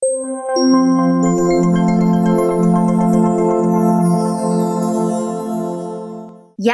Ja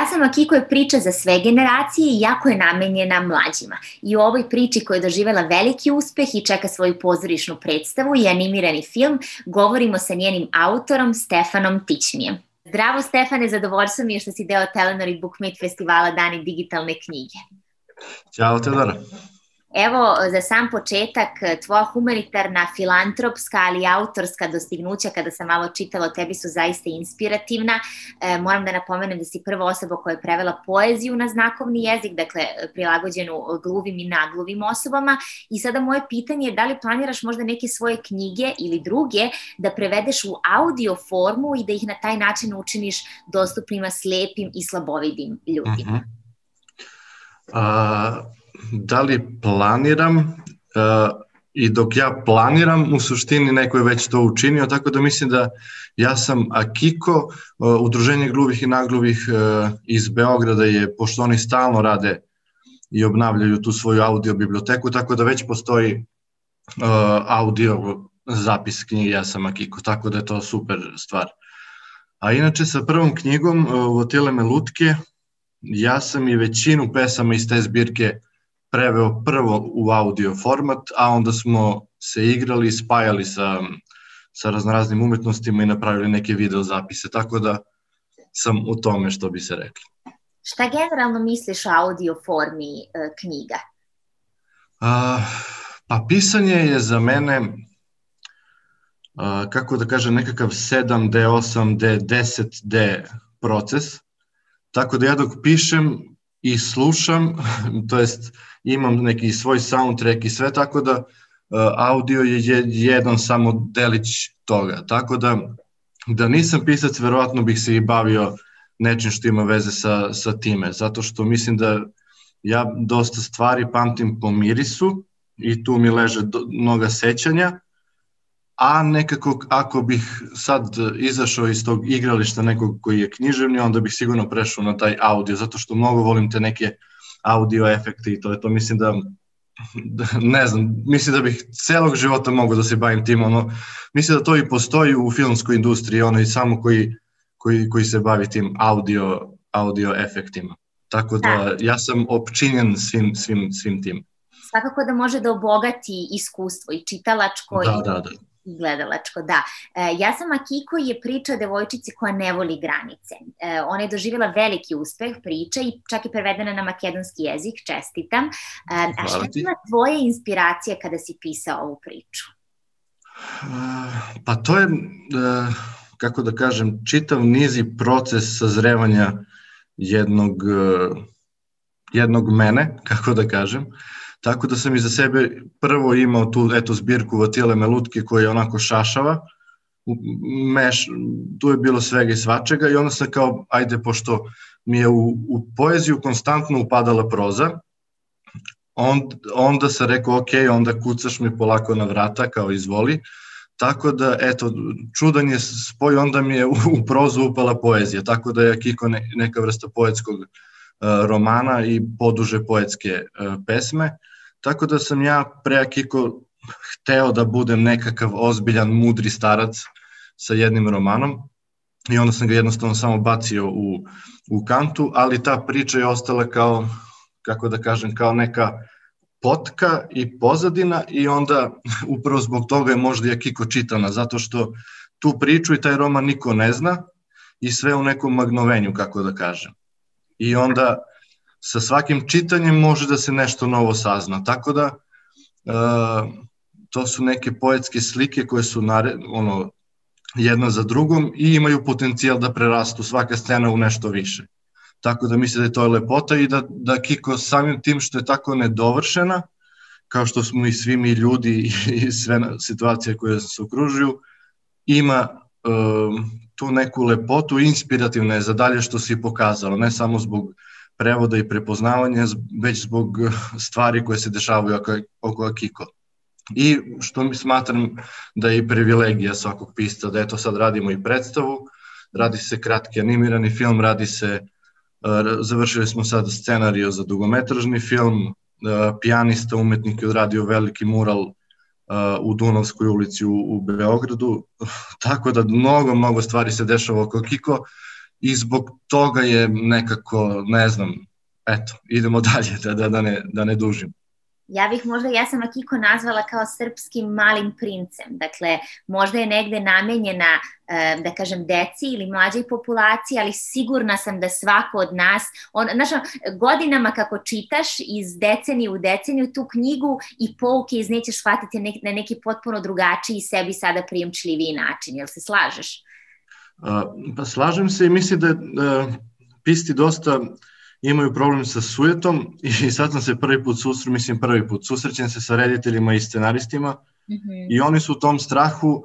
sam Akiko je priča za sve generacije i jako je namenjena mlađima. I u ovoj priči koja je doživela veliki uspeh i čeka svoju pozorišnu predstavu i animirani film, govorimo sa njenim autorom Stefanom Tićmijem. Zdravo Stefane, zadovoljstvo mi je što si deo Telenor i Bookmate festivala Dani digitalne knjige. Ćao Teodora. Evo, za sam početak, tvoja humanitarna, filantropska, ali i autorska dostignuća, kada sam malo čitala o tebi, su zaista inspirativna. Moram da napomenem da si prva osoba koja je prevela poeziju na znakovni jezik, dakle prilagođenu gluvim i nagluvim osobama. I sada moje pitanje je da li planiraš možda neke svoje knjige ili druge da prevedeš u audio formu i da ih na taj način učiniš dostupnima slepim i slabovidim ljudima? Da li planiram i dok ja planiram, u suštini neko je već to učinio, tako da mislim da ja sam Akiko, Udruženje gluvih i nagluvih iz Beograda je, pošto oni stalno rade i obnavljaju tu svoju audio biblioteku, tako da već postoji audio zapis knjige Ja sam Akiko, tako da je to super stvar. A inače sa prvom knjigom Votile me lutke, ja sam i većinu pesama iz te zbirke preveo prvo u audio format, a onda smo se igrali, spajali sa raznoraznim umetnostima i napravili neke video zapise, tako da sam u tome, što bi se rekli. Šta generalno misliš o audio formi knjiga? Pa pisanje je za mene, kako da kažem, nekakav 7D, 8D, 10D proces, tako da ja dok pišem i slušam, to jest imam neki svoj soundtrack i sve, tako da audio je jedan samo delić toga. Tako da nisam pisac, verovatno bih se i bavio nečim što ima veze sa time, zato što mislim da ja dosta stvari pamtim po mirisu i tu mi leže mnoga sećanja, a nekako ako bih sad izašao iz tog igrališta nekog koji je književni, onda bih sigurno prešao na taj audio, zato što mnogo volim te neke audio efekte i to je to. Mislim da ne znam, mislim da bih celog života mogao da se bavim tim, mislim da to i postoji u filmskoj industriji, ono i samo koji se bavi tim audio efektima. Tako da ja sam opčinjen svim tim. Svakako da može da obogati iskustvo i čitalačko i gledalačko, da. Ja sam Akiko je priča o devojčici koja ne voli granice. Ona je doživjela veliki uspeh priča i čak je prevedena na makedonski jezik, čestitam. A šta je bila tvoja inspiracija kada si pisao ovu priču? Pa to je, kako da kažem, čitav niz i proces sazrevanja jednog mene, kako da kažem. Tako da sam i za sebe prvo imao tu zbirku Votile me lutke koja je onako šašava, tu je bilo svega i svačega i onda sam kao, ajde, pošto mi je u poeziju konstantno upadala proza, onda sam rekao, ok, onda kucaš mi polako na vrata, kao izvoli, tako da, eto, čudan je spoj, onda mi je u prozu upala poezija, tako da je Akiko neka vrsta poetskog romana i poduže poetske pesme, tako da sam ja pre Akiko hteo da budem nekakav ozbiljan, mudri starac sa jednim romanom i onda sam ga jednostavno samo bacio u kantu, ali ta priča je ostala kao, kako da kažem, kao neka potka i pozadina i onda upravo zbog toga je možda i Akiko čitana, zato što tu priču i taj roman niko ne zna i sve u nekom magnovenju, kako da kažem. I onda sa svakim čitanjem može da se nešto novo sazna, tako da to su neke poetske slike koje su jedna za drugom i imaju potencijal da prerastu svaka scena u nešto više. Tako da mislim da je to lepota i da Kiko samim tim što je tako nedovršena, kao što smo i svi mi ljudi i sve situacije koje se okružuju, ima tu neku lepotu, inspirativna je za dalje što si pokazalo, ne samo zbog prevoda i prepoznavanja, već zbog stvari koje se dešavaju oko Akiko. I što mi smatram da je i privilegija svakog pisca, da eto sad radimo i predstavu, radi se kratki animirani film, završili smo sad scenario za dugometražni film, pijanista, umetnik je odradio veliki mural u Dunavskoj ulici u Beogradu, tako da mnogo stvari se dešava oko Kiko i zbog toga je nekako, ne znam, eto, idemo dalje, da ne dužim. Ja sam Akiko nazvala kao srpskim malim princem, dakle možda je negde namenjena, da kažem, deci ili mlađoj populaciji, ali sigurna sam da svako od nas, godinama kako čitaš iz decenije u deceniju tu knjigu i pouke iz nje ćeš shvatiti na neki potpuno drugačiji sebi sada prijemčljiviji način, jel se slažeš? Pa slažem se i mislim da pisci dosta imaju problem sa sujetom i sad sam se prvi put susrećem se sa rediteljima i scenaristima i oni su u tom strahu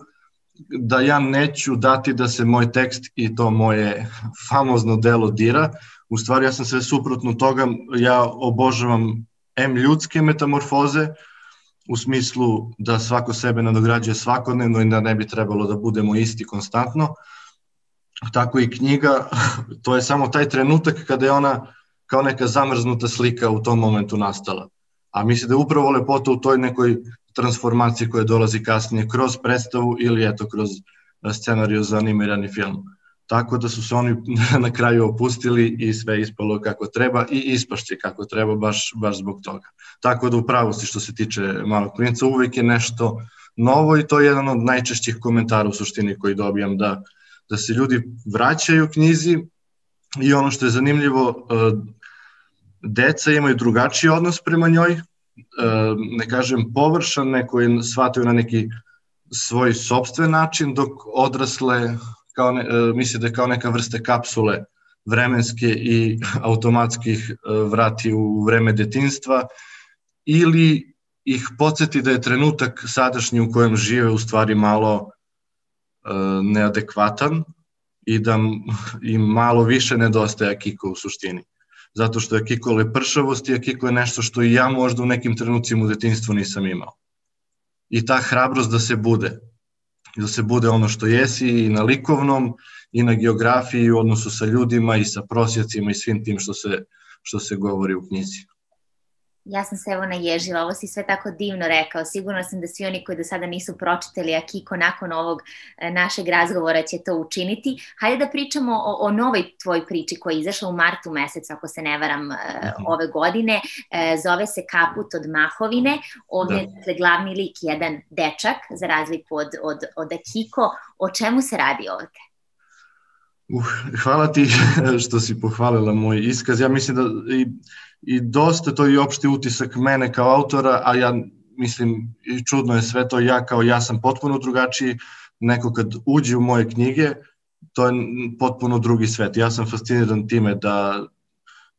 da ja neću dati da se moj tekst i to moje famozno delo dira. U stvari ja sam sve suprotno toga, ja obožavam ljudske metamorfoze u smislu da svako sebe nadograđuje svakodnevno i da ne bi trebalo da budemo isti konstantno. Tako i knjiga, to je samo taj trenutak kada je ona kao neka zamrznuta slika u tom momentu nastala. A mislim da je upravo lepota u toj nekoj transformaciji koja dolazi kasnije kroz predstavu ili eto kroz scenariju za animirani film. Tako da su se oni na kraju opustili i sve ispalo kako treba i ispašće kako treba baš zbog toga. Tako da u pravosti što se tiče Malog princa uvijek je nešto novo i to je jedan od najčešćih komentara u suštini koji dobijam da se ljudi vraćaju knjizi i ono što je zanimljivo, deca imaju drugačiji odnos prema njoj, ne kažem površan, neko je shvatio na neki svoj sopstven način, dok odrasle misle da je kao neka vrsta kapsule vremenske i automatskih vrati u vreme detinjstva ili ih podsjeti da je trenutak sadašnji u kojem žive u stvari malo neadekvatan i da im malo više nedostaje Akiko u suštini. Zato što je Akiko lepršavost i Akiko je nešto što i ja možda u nekim trenucima u detinjstvu nisam imao. I ta hrabrost da se bude ono što jesi i na likovnom i na geografiji i u odnosu sa ljudima i sa prosjecima i svim tim što se govori u knjizi. Ja sam se evo naježila, ovo si sve tako divno rekao, sigurno sam da svi oni koji do sada nisu pročitali Akiko nakon ovog našeg razgovora će to učiniti. Hajde da pričamo o novoj tvoj priči koja je izašla u martu mesecu, ako se ne varam, ove godine, zove se Kaput od Mahovine, ovdje je glavni lik jedan dečak, za razliku od Akiko. O čemu se radi ovdje? Hvala ti što si pohvalila moj iskaz, ja mislim da i dosta to je opšti utisak mene kao autora, a ja mislim i čudno je sve to, ja sam potpuno drugačiji, neko kad uđe u moje knjige, to je potpuno drugi svet, ja sam fasciniran time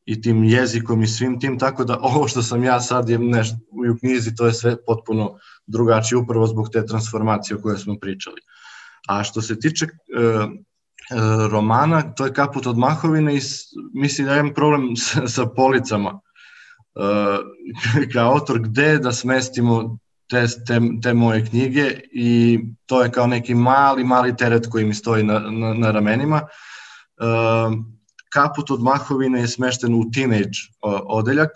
i tim jezikom i svim tim, tako da ovo što sam ja sad je nešto u knjizi, to je sve potpuno drugačije, upravo zbog te transformacije o kojoj smo pričali. A što se tiče romana, to je Kaput od Mahovine i mislim da imam problem sa policama kao autor gde da smestimo te moje knjige i to je kao neki mali teret koji mi stoji na ramenima. Kaput od Mahovine je smešten u teenage odeljak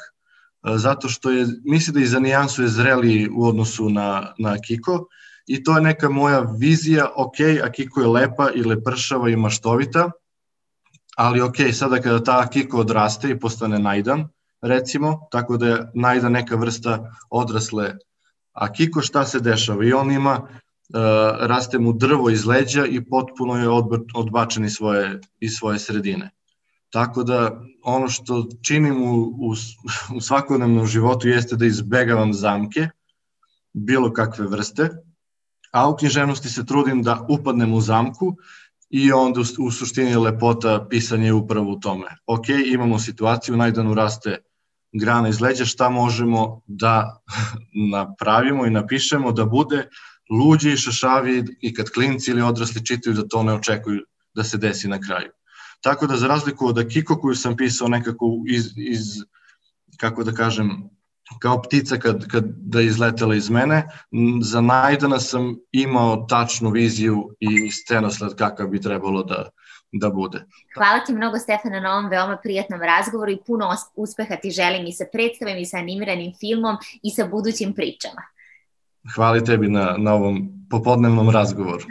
zato što je, mislim da i za nijansu je zreliji u odnosu na Akiko. I to je neka moja vizija, Akiko je lepa i lepršava i maštovita, ali sada kada ta Akiko odraste i postane Najdan, recimo, tako da je Najdan neka vrsta odrasle Akiko, šta se dešava? I on raste mu drvo iz leđa i potpuno je odbačen iz svoje sredine. Tako da ono što činim u svakodnevnom životu jeste da izbegavam zamke, bilo kakve vrste, a u književnosti se trudim da upadnem u zamku i onda u suštini lepota pisanja je upravo u tome. Imamo situaciju, Najdanu raste grana iz leđa, šta možemo da napravimo i napišemo da bude luđi i šašavi i kad klinci ili odrasli čitaju da to ne očekuju da se desi na kraju. Tako da za razliku od Akiko koju sam pisao nekako kako da kažem, kao ptica kada je izletela iz mene, za Najdana sam imao tačnu viziju i scenosled kakav bi trebalo da bude. Hvala ti mnogo, Stefane, na ovom veoma prijatnom razgovoru i puno uspeha ti želim i sa predstavom i sa animiranim filmom i sa budućim pričama. Hvala tebi na ovom popodnevnom razgovoru.